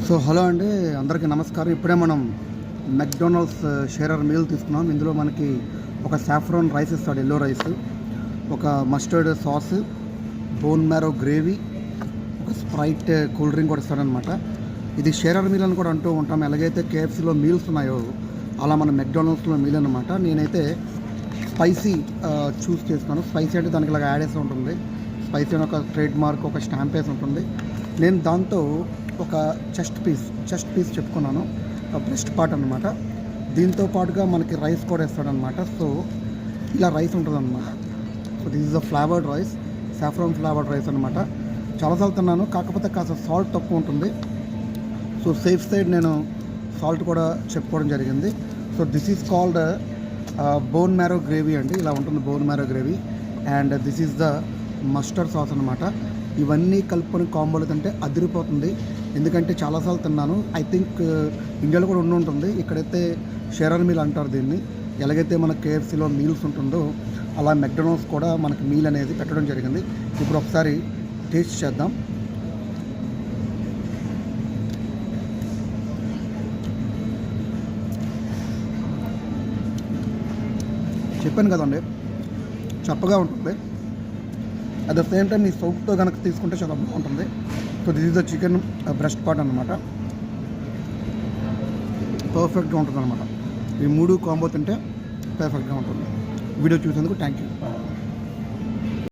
So hello అండి, అందరికీ నమస్కారం. ఇప్పుడే మనం మెక్డొనాల్డ్స్ షేరర్ మీల్ తీసుకున్నాం. ఇందులో మనకి ఒక సాఫ్రాన్ రైస్ ఇస్తాడు, ఎల్లో రైస్, ఒక mustard sauce, bone marrow gravy, ఒక స్ప్రైట్ కూల్ డ్రింక్ కూడా ఇస్తాడనమాట. ఇది షేరర్ మీల్ అని కూడా అంటూ ఉంటాం. ఎలాగైతే కేఎఫ్సీలో మీల్స్ ఉన్నాయో అలా మన మెక్డొనాల్డ్స్లో మీల్ అనమాట. నేనైతే స్పైసీ చూస్ చేసుకున్నాను. స్పైసీ అంటే దానికి ఇలాగ యాడ్ వేసి ఉంటుంది. స్పైసీ అని ఒక ట్రేడ్ మార్క్, ఒక స్టాంప్ వేసి ఉంటుంది. నేను దాంతో ఒక చెస్ట్ పీస్ చెప్పుకున్నాను, బ్రెస్ట్ పార్ట్ అనమాట. దీంతో పాటుగా మనకి రైస్ కూడా ఇస్తాడనమాట. సో ఇలా రైస్ ఉంటుంది అనమాట. So this is the flavoured rice, saffron flavoured rice అనమాట. చాలాసార్లు తిన్నాను, కాకపోతే కాస్త సాల్ట్ తక్కువ ఉంటుంది. సో సేఫ్ సైడ్ నేను సాల్ట్ కూడా చెప్పుకోవడం జరిగింది. So this is called bone marrow gravy అండి. ఇలా ఉంటుంది bone marrow gravy. And this is the mustard sauce అనమాట. ఇవన్నీ కలుపుకొని కాంబోలు తింటే అదిరిపోతుంది. ఎందుకంటే చాలాసార్లు తిన్నాను. ఐ థింక్ ఇండియాలో కూడా ఉంటుంది. ఇక్కడైతే షేరర్ మీల్ అంటారు దీన్ని. ఎలాగైతే మన కేఎఫ్సీలో మీల్స్ ఉంటుందో అలా మెక్డొనాల్డ్స్ కూడా మనకి మీల్ అనేది పెట్టడం జరిగింది. ఇప్పుడు ఒకసారి టేస్ట్ చేద్దాం. చెప్పాను కదండి, చప్పగా ఉంటుంది. అట్ ద సేమ్ టైం ఈ సౌప్తో కనుక తీసుకుంటే చాలా బాగుంటుంది. So this is the chicken breast part అనమాట. పర్ఫెక్ట్గా ఉంటుంది అనమాట. ఈ మూడు కాంబో తింటే పర్ఫెక్ట్గా ఉంటుంది. వీడియో చూసేందుకు థ్యాంక్ యూ.